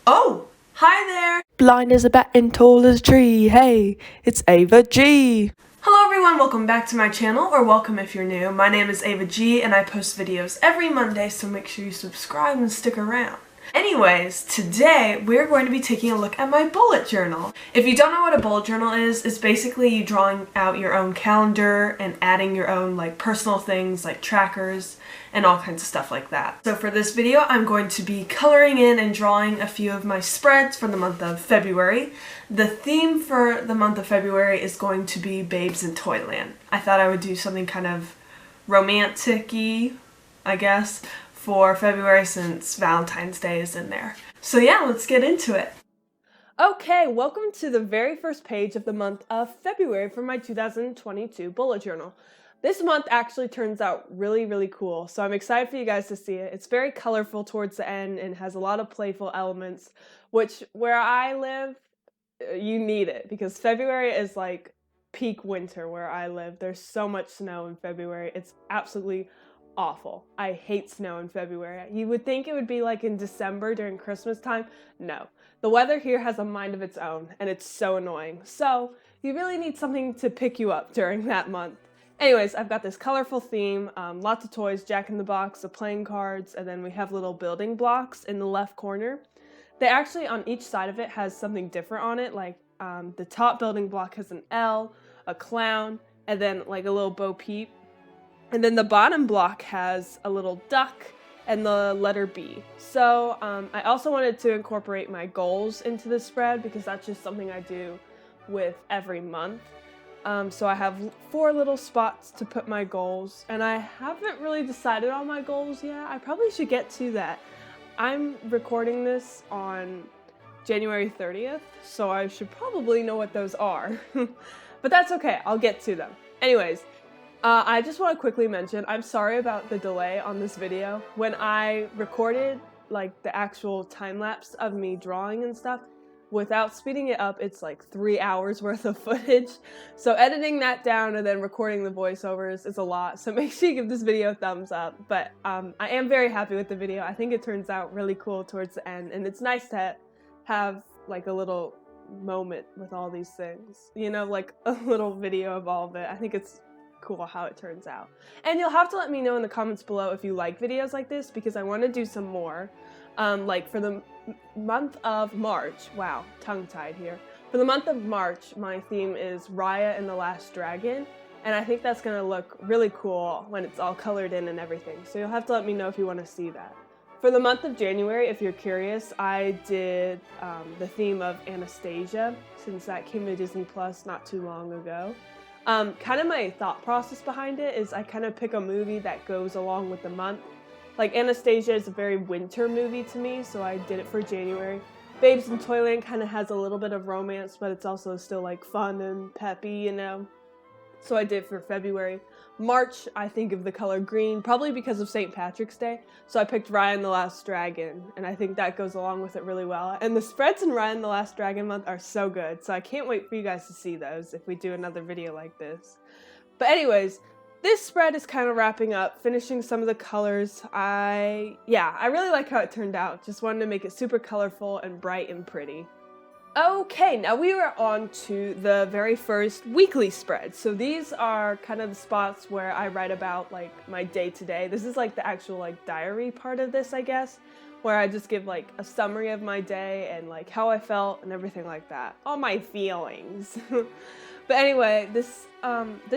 Oh, hi there! Blind as a bat and tall as a tree. Hey, it's Ava G. Hello everyone, welcome back to my channel, or welcome if you're new. My name is Ava G and I post videos every Monday, so make sure you subscribe and stick around. Anyways, today we're going to be taking a look at my bullet journal. If you don't know what a bullet journal is, it's basically you drawing out your own calendar and adding your own personal things like trackers and all kinds of stuff like that. So for this video, I'm going to be coloring in and drawing a few of my spreads for the month of February. The theme for the month of February is going to be Babes in Toyland. I thought I would do something kind of romantic-y, I guess, for February since Valentine's Day is in there. So yeah, let's get into it. Okay, welcome to the very first page of the month of February for my 2022 bullet journal. This month actually turns out really cool, so I'm excited for you guys to see it. It's very colorful towards the end and has a lot of playful elements, which where I live, you need it because February is like peak winter where I live. There's so much snow in February. It's absolutely awful. I hate snow in February. You would think it would be like in December during Christmas time. No. The weather here has a mind of its own and it's so annoying. So you really need something to pick you up during that month. Anyways, I've got this colorful theme, lots of toys, Jack in the Box, the playing cards, and then we have little building blocks in the left corner. They actually, on each side of it, has something different on it, like the top building block has an L, a clown, and then like a little Bo Peep. And then the bottom block has a little duck and the letter B. So I also wanted to incorporate my goals into the spread because that's just something I do with every month. So I have 4 little spots to put my goals, and I haven't really decided on my goals yet. I probably should get to that. I'm recording this on January 30th, so I should probably know what those are. But that's okay, I'll get to them. Anyways, I just want to quickly mention, I'm sorry about the delay on this video. When I recorded the actual time lapse of me drawing and stuff, without speeding it up, it's like 3 hours worth of footage. So editing that down and then recording the voiceovers is a lot. So make sure you give this video a thumbs up. But I am very happy with the video. I think it turns out really cool towards the end. And it's nice to have like a little moment with all these things. You know, like a little video of all of it. I think it's cool how it turns out. And you'll have to let me know in the comments below if you like videos like this because I want to do some more. Like for the month of March, wow, tongue-tied here. For the month of March, my theme is Raya and the Last Dragon, and I think that's gonna look really cool when it's all colored in and everything, so you'll have to let me know if you want to see that. For the month of January, if you're curious, I did the theme of Anastasia, since that came to Disney Plus not too long ago. Kind of my thought process behind it is I kind of pick a movie that goes along with the month. Like Anastasia is a very winter movie to me, so I did it for January. Babes in Toyland kind of has a little bit of romance, but it's also still like fun and peppy, you know? So I did for February. March, I think of the color green, probably because of St. Patrick's Day. So I picked Raya and the Last Dragon, and I think that goes along with it really well. And the spreads in Raya and the Last Dragon month are so good, so I can't wait for you guys to see those if we do another video like this. But anyways, this spread is kind of wrapping up, finishing some of the colors. I really like how it turned out. Just wanted to make it super colorful and bright and pretty. Okay, now we are on to the very first weekly spread. So these are kind of the spots where I write about my day-to-day. This is like the actual diary part of this, I guess, where I just give a summary of my day and how I felt and everything like that. All my feelings. But anyway, this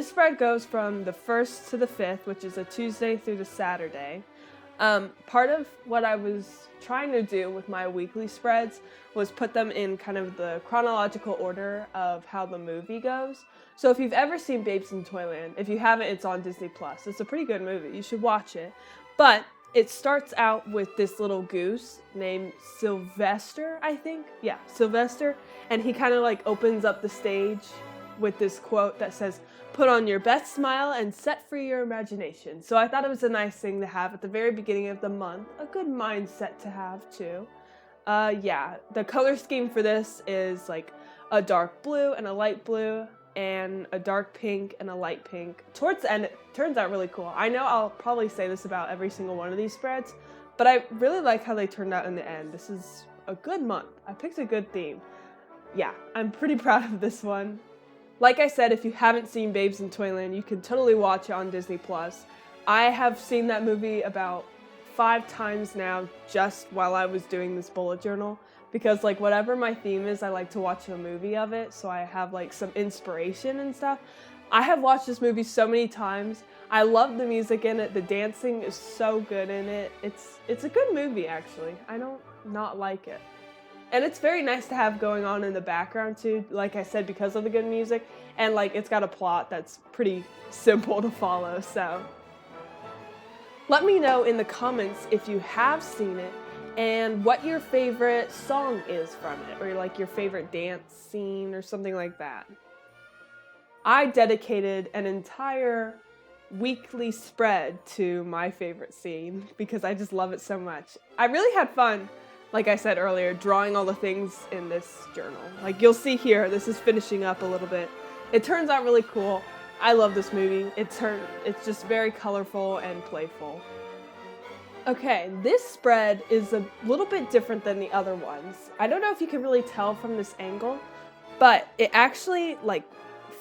spread goes from the 1st to the 5th, which is a Tuesday through the Saturday. Part of what I was trying to do with my weekly spreads was put them in kind of the chronological order of how the movie goes. So if you've ever seen Babes in Toyland, if you haven't, it's on Disney Plus. It's a pretty good movie. You should watch it. But it starts out with this little goose named Sylvester, I think. Yeah, Sylvester. And he kind of opens up the stage with this quote that says, "Put on your best smile and set free your imagination." So I thought it was a nice thing to have at the very beginning of the month. A good mindset to have too. Yeah, the color scheme for this is a dark blue and a light blue and a dark pink and a light pink. Towards the end, it turns out really cool. I know I'll probably say this about every single one of these spreads, but I really like how they turned out in the end. This is a good month. I picked a good theme. Yeah, I'm pretty proud of this one. Like I said, if you haven't seen Babes in Toyland, you can totally watch it on Disney+. I have seen that movie about 5 times now just while I was doing this bullet journal, because like whatever my theme is, I like to watch a movie of it so I have like some inspiration and stuff. I have watched this movie so many times. I love the music in it. The dancing is so good in it. It's a good movie, actually. I don't not like it. And it's very nice to have going on in the background too, like I said, because of the good music. And like it's got a plot that's pretty simple to follow, so. Let me know in the comments if you have seen it and what your favorite song is from it, or like your favorite dance scene or something like that. I dedicated an entire weekly spread to my favorite scene because I just love it so much. I really had fun, like I said earlier, drawing all the things in this journal. Like you'll see here, this is finishing up a little bit. It turns out really cool. I love this movie. It's just very colorful and playful. Okay, this spread is a little bit different than the other ones. I don't know if you can really tell from this angle, but it actually like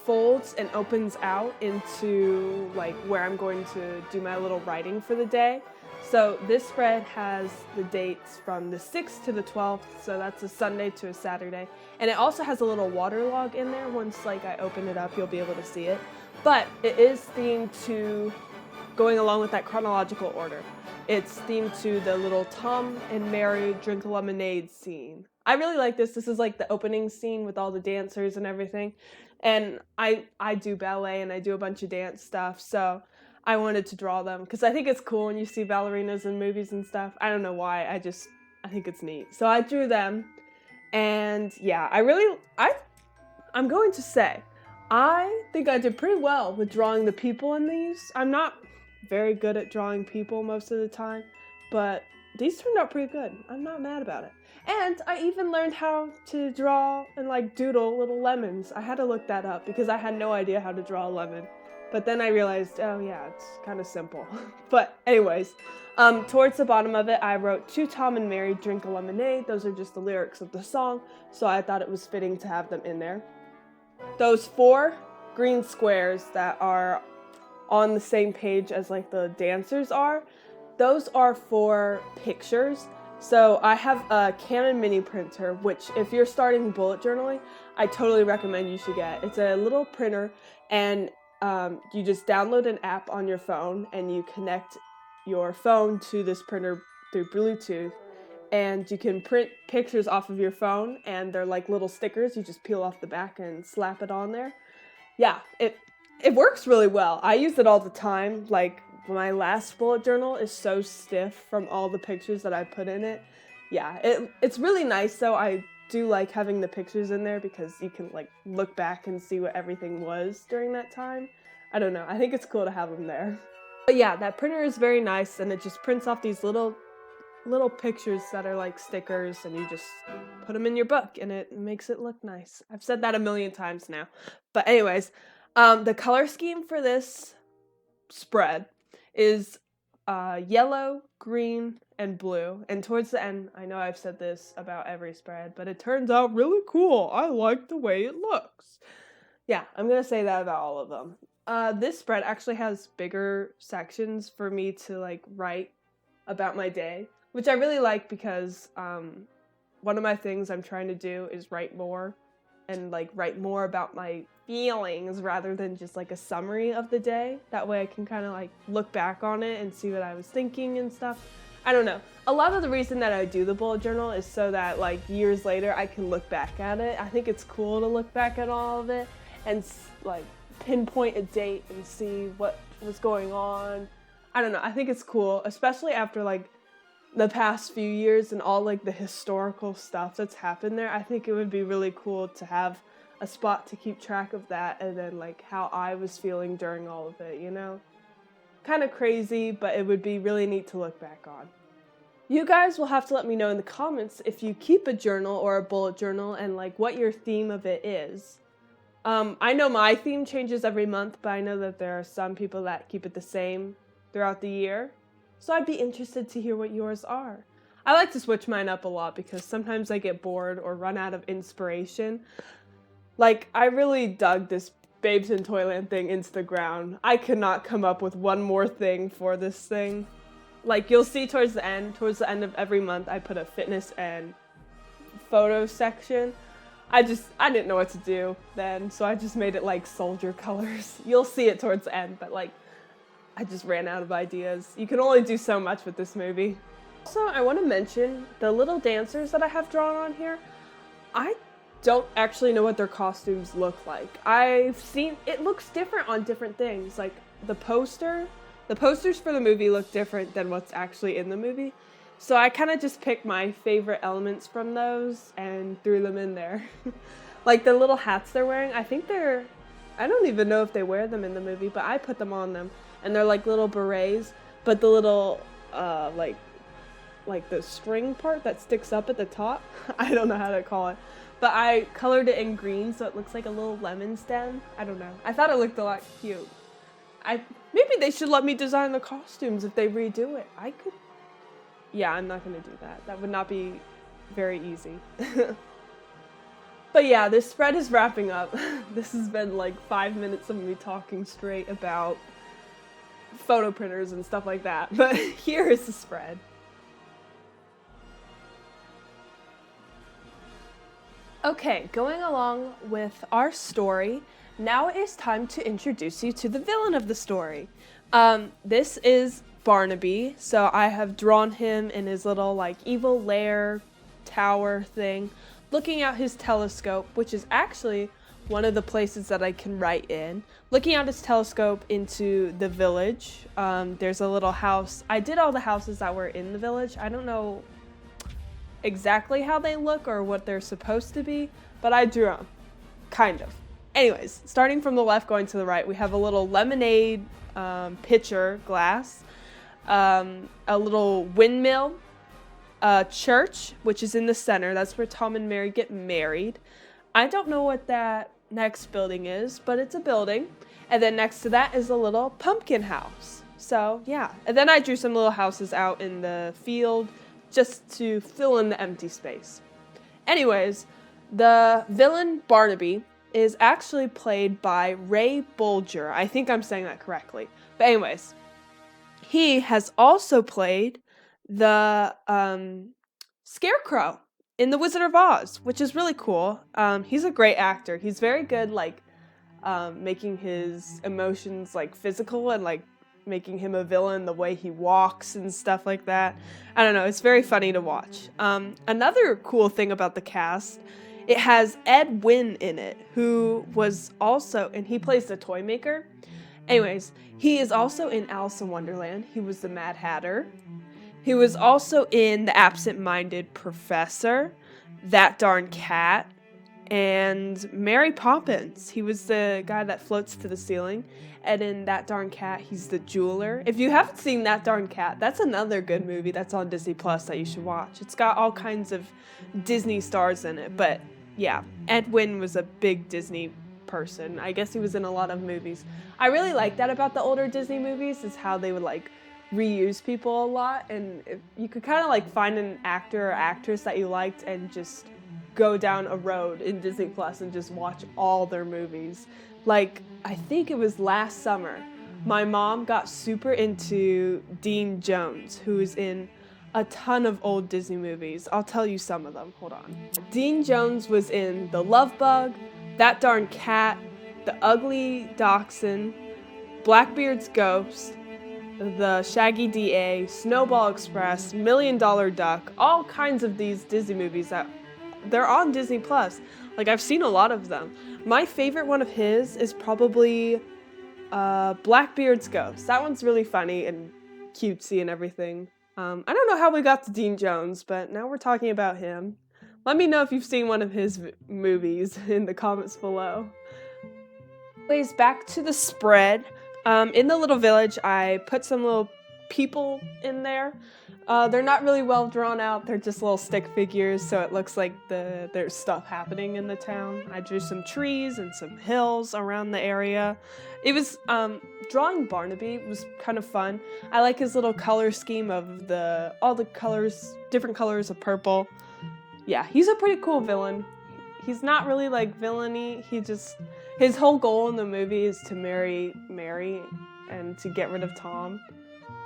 folds and opens out into like where I'm going to do my little writing for the day. So this spread has the dates from the 6th to the 12th, so that's a Sunday to a Saturday. And it also has a little waterlog in there. Once like I open it up, you'll be able to see it. But it is themed to going along with that chronological order. It's themed to the little Tom and Mary drink lemonade scene. I really like this. This is like the opening scene with all the dancers and everything. And I do ballet and I do a bunch of dance stuff, so I wanted to draw them because I think it's cool when you see ballerinas in movies and stuff. I don't know why, I think it's neat. So I drew them, and yeah, I'm going to say, I think I did pretty well with drawing the people in these. I'm not very good at drawing people most of the time, but these turned out pretty good. I'm not mad about it. And I even learned how to draw and like doodle little lemons. I had to look that up because I had no idea how to draw a lemon. But then I realized, oh yeah, it's kind of simple. But anyways, towards the bottom of it, I wrote "To Tom and Mary drink a lemonade." Those are just the lyrics of the song, so I thought it was fitting to have them in there. Those 4 green squares that are on the same page as like the dancers are, those are for pictures. So I have a Canon mini printer, which if you're starting bullet journaling, I totally recommend you should get. It's a little printer, and you just download an app on your phone and you connect your phone to this printer through Bluetooth, and you can print pictures off of your phone, and they're like little stickers. You just peel off the back and slap it on there. Yeah, it works really well. I use it all the time. Like my last bullet journal is so stiff from all the pictures that I put in it. Yeah, it's really nice though. I do like having the pictures in there because you can like look back and see what everything was during that time. I don't know, I think it's cool to have them there. But yeah, that printer is very nice, and it just prints off these little pictures that are like stickers, and you just put them in your book and it makes it look nice. I've said that a million times now. But anyways, the color scheme for this spread is yellow, green, and blue. And towards the end, I know I've said this about every spread, but it turns out really cool. I like the way it looks. Yeah, I'm gonna say that about all of them. This spread actually has bigger sections for me to like write about my day, which I really like because one of my things I'm trying to do is write more and like write more about my feelings rather than just like a summary of the day. That way I can kind of like look back on it and see what I was thinking and stuff. I don't know. A lot of the reason that I do the bullet journal is so that like years later I can look back at it. I think it's cool to look back at all of it and like pinpoint a date and see what was going on. I don't know. I think it's cool, especially after like the past few years and all like the historical stuff that's happened there. I think it would be really cool to have a spot to keep track of that, and then like how I was feeling during all of it, you know? Kind of crazy, but it would be really neat to look back on. You guys will have to let me know in the comments if you keep a journal or a bullet journal and like what your theme of it is. I know my theme changes every month, but I know that there are some people that keep it the same throughout the year. So I'd be interested to hear what yours are. I like to switch mine up a lot because sometimes I get bored or run out of inspiration. Like, I really dug this Babes in Toyland thing into the ground. I could not come up with one more thing for this thing. Like, you'll see towards the end of every month, I put a fitness and photo section. I didn't know what to do then, so I just made it like soldier colors. You'll see it towards the end, but like, I just ran out of ideas. You can only do so much with this movie. Also, I want to mention the little dancers that I have drawn on here. I don't actually know what their costumes look like. I've seen, it looks different on different things. Like the posters for the movie look different than what's actually in the movie. So I kind of just picked my favorite elements from those and threw them in there. Like the little hats they're wearing, I don't even know if they wear them in the movie, but I put them on them. And they're like little berets, but the little, like the string part that sticks up at the top, I don't know how to call it. But I colored it in green so it looks like a little lemon stem. I don't know. I thought it looked a lot cute. Maybe they should let me design the costumes if they redo it. Yeah, I'm not gonna do that. That would not be very easy. But yeah, this spread is wrapping up. This has been like 5 minutes of me talking straight about photo printers and stuff like that. But here is the spread. Okay, going along with our story, now it is time to introduce you to the villain of the story. This is Barnaby, so I have drawn him in his little like evil lair tower thing, looking out his telescope, which is actually one of the places that I can write in. Looking out his telescope into the village, there's a little house. I did all the houses that were in the village. I don't know exactly how they look or what they're supposed to be, but I drew them, kind of. Anyways, starting from the left going to the right, we have a little lemonade pitcher glass, a little windmill, a church, which is in the center. That's where Tom and Mary get married. I don't know what that next building is, but it's a building. And then next to that is a little pumpkin house. So yeah, and then I drew some little houses out in the field just to fill in the empty space. Anyways, the villain Barnaby is actually played by Ray Bolger. I think I'm saying that correctly. But anyways, he has also played the Scarecrow in The Wizard of Oz, which is really cool. He's a great actor. He's very good, like, making his emotions, like, physical and, like, making him a villain, the way he walks and stuff like that. I don't know, it's very funny to watch. Another cool thing about the cast, it has Ed Wynn in it, who was also, and he plays the toy maker. Anyways, he is also in Alice in Wonderland. He was the Mad Hatter. He was also in The Absent-Minded Professor, That Darn Cat, and Mary Poppins. He was the guy that floats to the ceiling. And in That Darn Cat, he's the jeweler. If you haven't seen That Darn Cat, that's another good movie that's on Disney Plus that you should watch. It's got all kinds of Disney stars in it. But yeah, Ed Wynn was a big Disney person. I guess he was in a lot of movies. I really like that about the older Disney movies, is how they would like reuse people a lot. And you could kind of like find an actor or actress that you liked and just go down a road in Disney Plus and just watch all their movies. Like, I think it was last summer, my mom got super into Dean Jones, who is in a ton of old Disney movies. I'll tell you some of them. Hold on. Dean Jones was in The Love Bug, That Darn Cat, The Ugly Dachshund, Blackbeard's Ghost, The Shaggy DA, Snowball Express, $1 Million Duck, all kinds of these Disney movies that they're on Disney Plus. Like, I've seen a lot of them. My favorite one of his is probably Blackbeard's Ghost. That one's really funny and cutesy and everything. I don't know how we got to Dean Jones, but now we're talking about him. Let me know if you've seen one of his movies in the comments below. Anyways, back to the spread. In the little village, I put some little people in there. They're not really well drawn out. They're just little stick figures, so it looks like there's stuff happening in the town. I drew some trees and some hills around the area. It was, drawing Barnaby was kind of fun. I like his little color scheme of all the colors, different colors of purple. Yeah, he's a pretty cool villain. He's not really like villainy. His whole goal in the movie is to marry Mary and to get rid of Tom.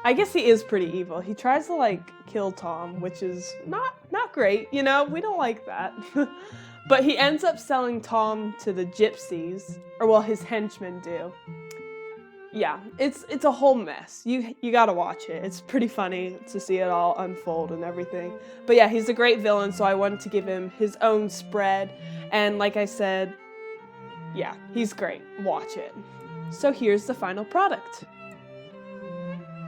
I guess he is pretty evil. He tries to like kill Tom, which is not great, you know? We don't like that. But he ends up selling Tom to the gypsies, or well, his henchmen do. Yeah, it's a whole mess. You gotta watch it. It's pretty funny to see it all unfold and everything. But yeah, he's a great villain, so I wanted to give him his own spread. And like I said, yeah, he's great. Watch it. So here's the final product.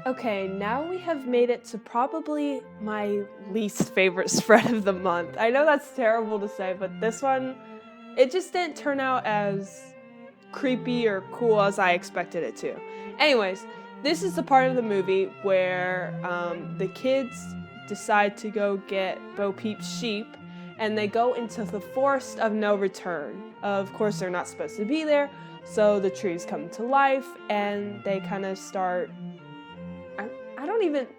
Okay, now we have made it to probably my least favorite spread of the month. I know that's terrible to say, but this one, it just didn't turn out as creepy or cool as I expected it to. Anyways, this is the part of the movie where the kids decide to go get Bo Peep's sheep, and they go into the forest of no return. Of course, they're not supposed to be there, so the trees come to life, and they kind of start...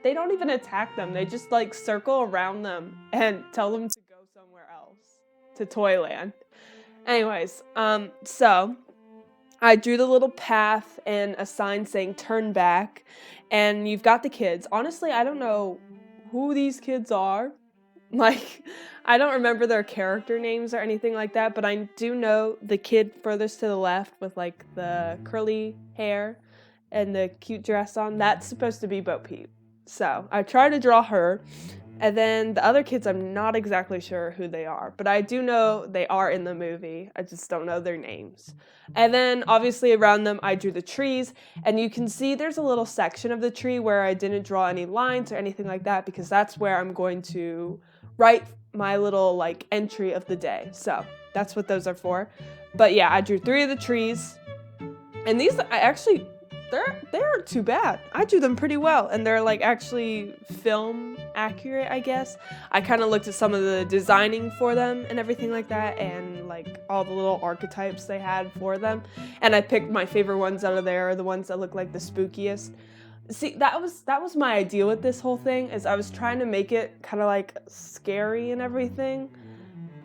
they don't even attack them. They just like circle around them and tell them to go somewhere else, to Toyland. Anyways, so I drew the little path and a sign saying turn back, and you've got the kids. Honestly, I don't know who these kids are. Like, I don't remember their character names or anything like that, but I do know the kid furthest to the left with like the curly hair and the cute dress on, that's supposed to be Bo Peep. So I try to draw her, and then the other kids, I'm not exactly sure who they are, but I do know they are in the movie. I just don't know their names. And then obviously around them, I drew the trees, and you can see there's a little section of the tree where I didn't draw any lines or anything like that, because that's where I'm going to write my little like entry of the day. So that's what those are for. But yeah, I drew 3 of the trees, and these they aren't too bad. I drew them pretty well, and they're like actually film accurate, I guess. I kind of looked at some of the designing for them and everything like that, and like all the little archetypes they had for them, and I picked my favorite ones out of there, the ones that look like the spookiest. See, that was my idea with this whole thing, is I was trying to make it kind of like scary and everything.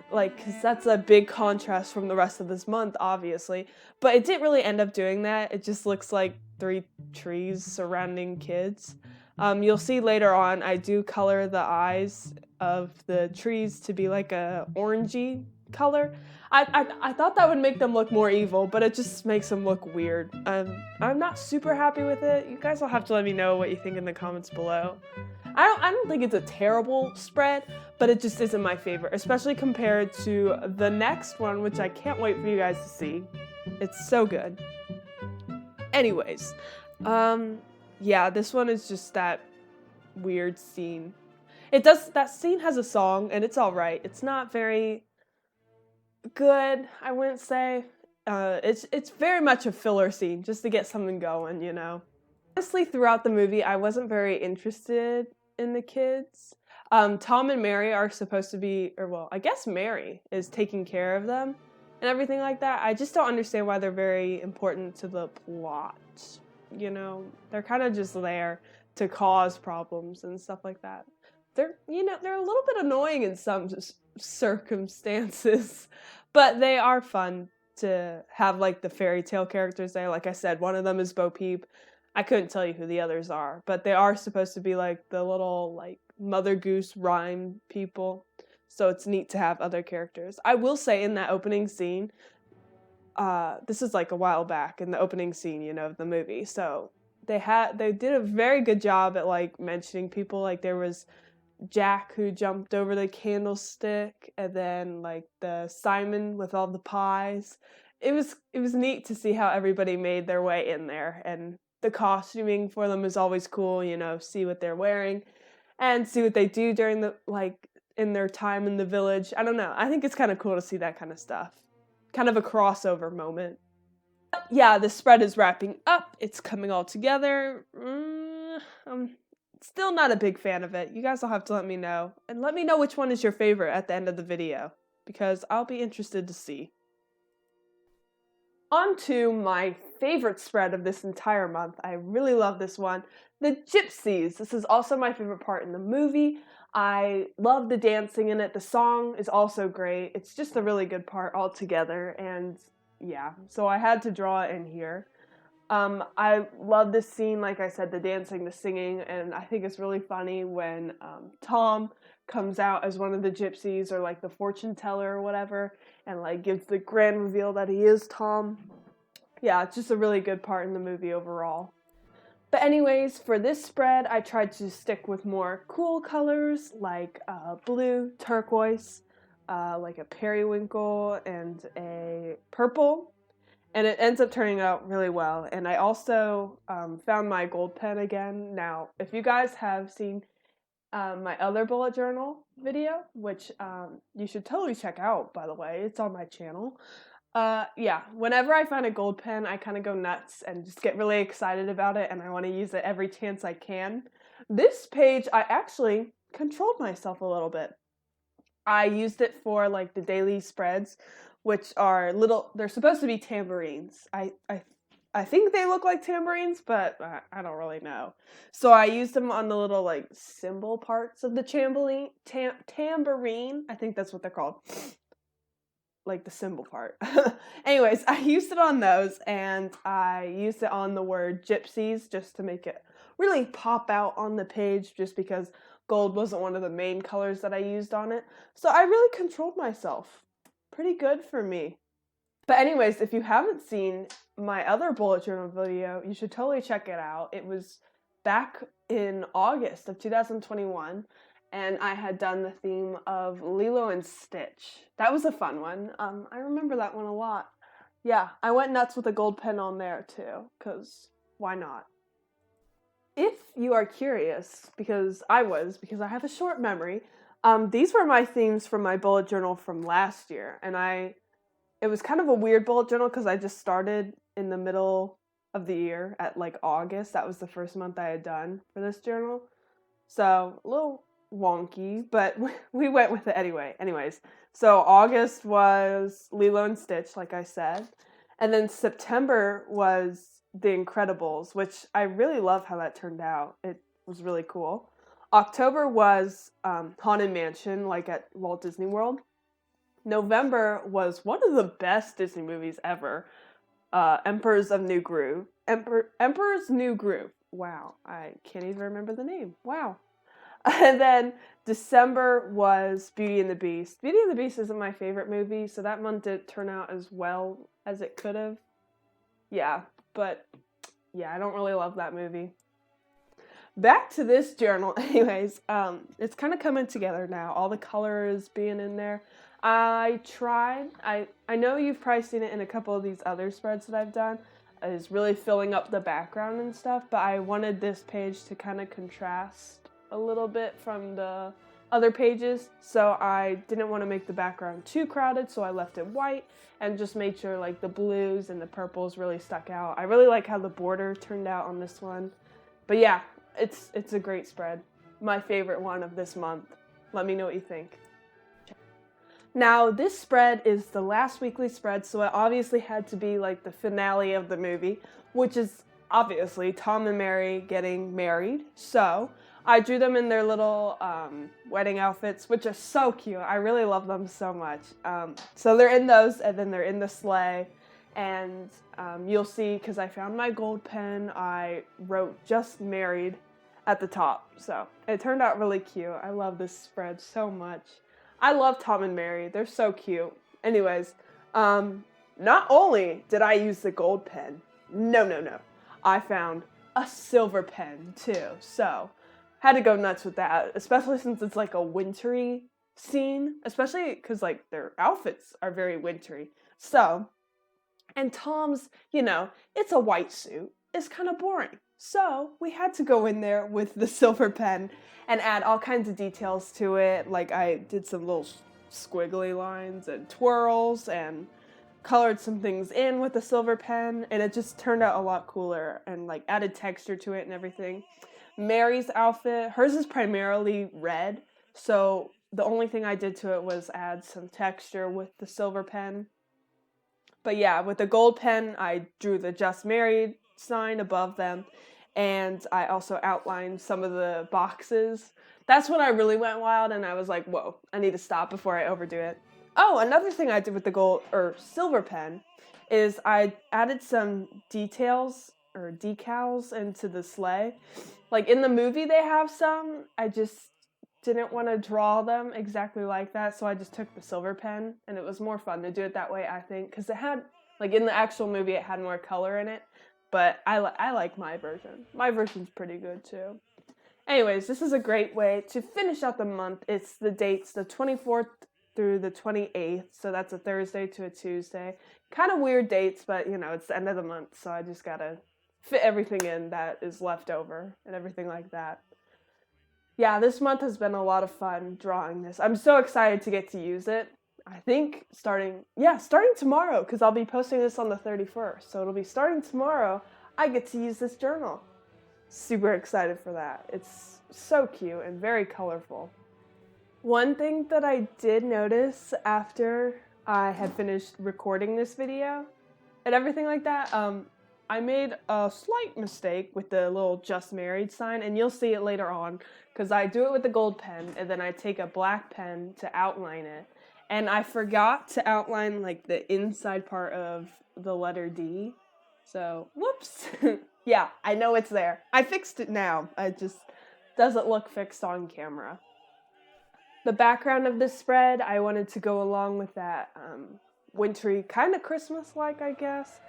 Like, because that's a big contrast from the rest of this month, obviously. But it didn't really end up doing that. It just looks like 3 trees surrounding kids. You'll see later on, I do color the eyes of the trees to be like a orangey color. I thought that would make them look more evil, but it just makes them look weird. I'm not super happy with it. You guys will have to let me know what you think in the comments below. I don't think it's a terrible spread, but it just isn't my favorite, especially compared to the next one, which I can't wait for you guys to see. It's so good. Anyways, yeah, this one is just that weird scene. That scene has a song, and it's alright. It's not very good, I wouldn't say. It's very much a filler scene, just to get something going, you know. Honestly, throughout the movie, I wasn't very interested in the kids. Tom and Mary are supposed to be, or well, I guess Mary is taking care of them and everything like that. I just don't understand why they're very important to the plot, you know? They're kind of just there to cause problems and stuff like that. They're a little bit annoying in some circumstances, but they are fun to have, like, the fairy tale characters there. Like I said, one of them is Bo Peep. I couldn't tell you who the others are, but they are supposed to be like the little like Mother Goose rhyme people. So it's neat to have other characters. I will say in that opening scene, this is like a while back in the opening scene, you know, of the movie. So they did a very good job at like mentioning people. Like there was Jack who jumped over the candlestick, and then like the Simon with all the pies. It was neat to see how everybody made their way in there, and the costuming for them is always cool, you know, see what they're wearing and see what they do during in their time in the village. I don't know. I think it's kind of cool to see that kind of stuff. Kind of a crossover moment. But yeah, the spread is wrapping up. It's coming all together. I'm still not a big fan of it. You guys will have to let me know. And let me know which one is your favorite at the end of the video, because I'll be interested to see. On to my favorite spread of this entire month. I really love this one. The Gypsies. This is also my favorite part in the movie. I love the dancing in it. The song is also great. It's just a really good part altogether. And yeah, so I had to draw it in here. I love this scene, like I said, the dancing, the singing, and I think it's really funny when Tom comes out as one of the gypsies or like the fortune teller or whatever, and like gives the grand reveal that he is Tom. Yeah, it's just a really good part in the movie overall. But anyways, for this spread, I tried to stick with more cool colors like blue, turquoise, like a periwinkle, and a purple. And it ends up turning out really well. And I also found my gold pen again. Now, if you guys have seen my other bullet journal video, which you should totally check out, by the way, it's on my channel. Yeah, whenever I find a gold pen, I kind of go nuts and just get really excited about it, and I want to use it every chance I can. This page, I actually controlled myself a little bit. I used it for like the daily spreads, which are they're supposed to be tambourines. I think they look like tambourines, but I don't really know. So I used them on the little like cymbal parts of the tambourine. I think that's what they're called. Like the cymbal part. Anyways, I used it on those, and I used it on the word gypsies just to make it really pop out on the page, just because gold wasn't one of the main colors that I used on it. So I really controlled myself. Pretty good for me. But anyways, if you haven't seen my other bullet journal video, you should totally check it out. It was back in August of 2021, and I had done the theme of Lilo and Stitch. That was a fun one. I remember that one a lot. Yeah, I went nuts with a gold pen on there too, because why not? If you are curious, because I have a short memory, these were my themes from my bullet journal from last year, and it was kind of a weird bullet journal because I just started in the middle of the year at like August. That was the first month I had done for this journal, so a little wonky, but we went with it anyway. Anyways, so August was Lilo and Stitch, like I said, and then September was The Incredibles, which I really love how that turned out. It was really cool. October was Haunted Mansion, like at Walt Disney World. November was one of the best Disney movies ever, Emperor's New Groove. Emperor's New Groove. Wow, I can't even remember the name. Wow. And then December was Beauty and the Beast. Beauty and the Beast isn't my favorite movie, so that month didn't turn out as well as it could have. Yeah, but yeah, I don't really love that movie. Back to this journal, anyways, it's kind of coming together now. All the colors being in there. I know you've probably seen it in a couple of these other spreads that I've done, is really filling up the background and stuff, but I wanted this page to kind of contrast a little bit from the other pages, so I didn't want to make the background too crowded, so I left it white and just made sure like the blues and the purples really stuck out. I really like how the border turned out on this one. But yeah, it's a great spread. My favorite one of this month. Let me know what you think. Now, this spread is the last weekly spread, so it obviously had to be like the finale of the movie, which is obviously Tom and Mary getting married. So I drew them in their little wedding outfits, which are so cute. I really love them so much. So they're in those, and then they're in the sleigh. And you'll see, because I found my gold pen, I wrote "just married" at the top. So it turned out really cute. I love this spread so much. I love Tom and Mary. They're so cute. Anyways, not only did I use the gold pen, no. I found a silver pen too. So had to go nuts with that, especially since it's like a wintry scene, especially because like their outfits are very wintry. So, and Tom's, it's a white suit. It's kind of boring. So we had to go in there with the silver pen and add all kinds of details to it. Like I did some little squiggly lines and twirls and colored some things in with the silver pen, and it just turned out a lot cooler and like added texture to it and everything. Mary's outfit. Hers is primarily red, so the only thing I did to it was add some texture with the silver pen. But yeah, with the gold pen, I drew the Just Married sign above them, and I also outlined some of the boxes. That's when I really went wild, and I was like, whoa, I need to stop before I overdo it. Oh, another thing I did with the gold or silver pen is I added some details or decals into the sleigh. Like in the movie they have some, I just didn't want to draw them exactly like that, so I just took the silver pen, and it was more fun to do it that way, I think, because it had, like in the actual movie, it had more color in it, but I like my version. My version's pretty good too. Anyways, this is a great way to finish out the month. It's the dates, the 24th through the 28th, so that's a Thursday to a Tuesday. Kind of weird dates, but you know, it's the end of the month, so I just gotta fit everything in that is left over and everything like that. Yeah, this month has been a lot of fun drawing this. I'm so excited to get to use it. I think starting tomorrow, because I'll be posting this on the 31st, so it'll be starting tomorrow, I get to use this journal. Super excited for that. It's so cute and very colorful. One thing that I did notice after I had finished recording this video and everything like that, I made a slight mistake with the little Just Married sign, and you'll see it later on, because I do it with the gold pen, and then I take a black pen to outline it. And I forgot to outline, like, the inside part of the letter D. So, whoops. Yeah, I know it's there. I fixed it now. It just doesn't look fixed on camera. The background of this spread, I wanted to go along with that wintry, kind of Christmas-like, I guess,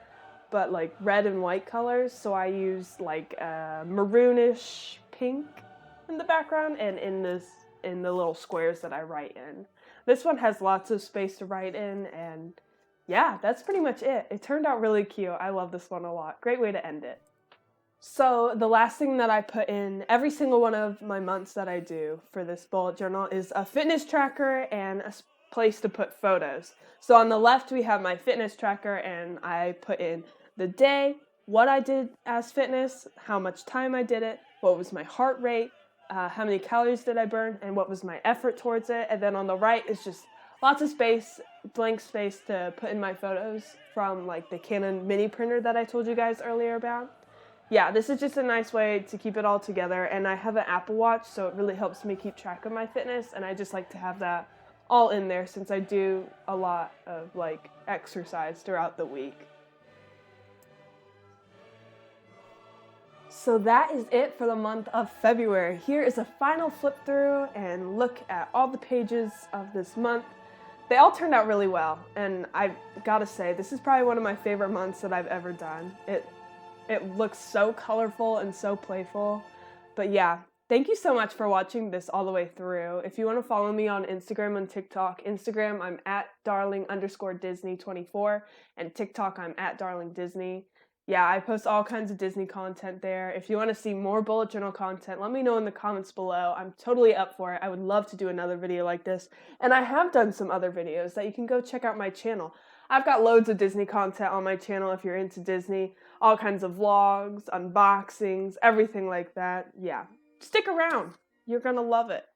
but like red and white colors. So I used like a maroonish pink in the background and in the little squares that I write in. This one has lots of space to write in, and yeah, that's pretty much it. It turned out really cute. I love this one a lot. Great way to end it. So the last thing that I put in every single one of my months that I do for this bullet journal is a fitness tracker and a place to put photos. So on the left we have my fitness tracker, and I put in the day, what I did as fitness, how much time I did it, what was my heart rate, how many calories did I burn, and what was my effort towards it. And then on the right is just lots of space, blank space to put in my photos from like the Canon mini printer that I told you guys earlier about. Yeah, this is just a nice way to keep it all together, and I have an Apple Watch, so it really helps me keep track of my fitness, and I just like to have that all in there since I do a lot of like exercise throughout the week. So that is it for the month of February. Here is a final flip through and look at all the pages of this month. They all turned out really well, and I've got to say, this is probably one of my favorite months that I've ever done. It looks so colorful and so playful. But yeah, thank you so much for watching this all the way through. If you want to follow me on Instagram and TikTok, Instagram I'm at darling_Disney24, and TikTok I'm at darlingdisney. Yeah, I post all kinds of Disney content there. If you want to see more bullet journal content, let me know in the comments below. I'm totally up for it. I would love to do another video like this. And I have done some other videos that you can go check out my channel. I've got loads of Disney content on my channel if you're into Disney. All kinds of vlogs, unboxings, everything like that. Yeah, stick around. You're gonna love it.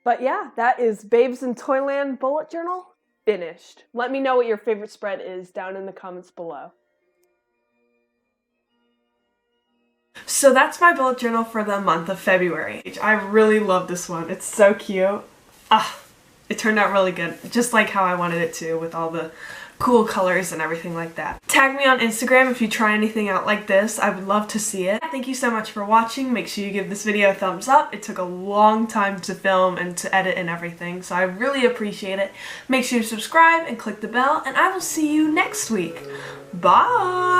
But yeah, that is Babes in Toyland bullet journal finished. Let me know what your favorite spread is down in the comments below. So that's my bullet journal for the month of February. I really love this one. It's so cute. It turned out really good, just like how I wanted it to, with all the cool colors and everything like that. Tag me on Instagram if you try anything out like this. I would love to see it. Thank you so much for watching. Make sure you give this video a thumbs up. It took a long time to film and to edit and everything, so I really appreciate it. Make sure you subscribe and click the bell, and I will see you next week. Bye!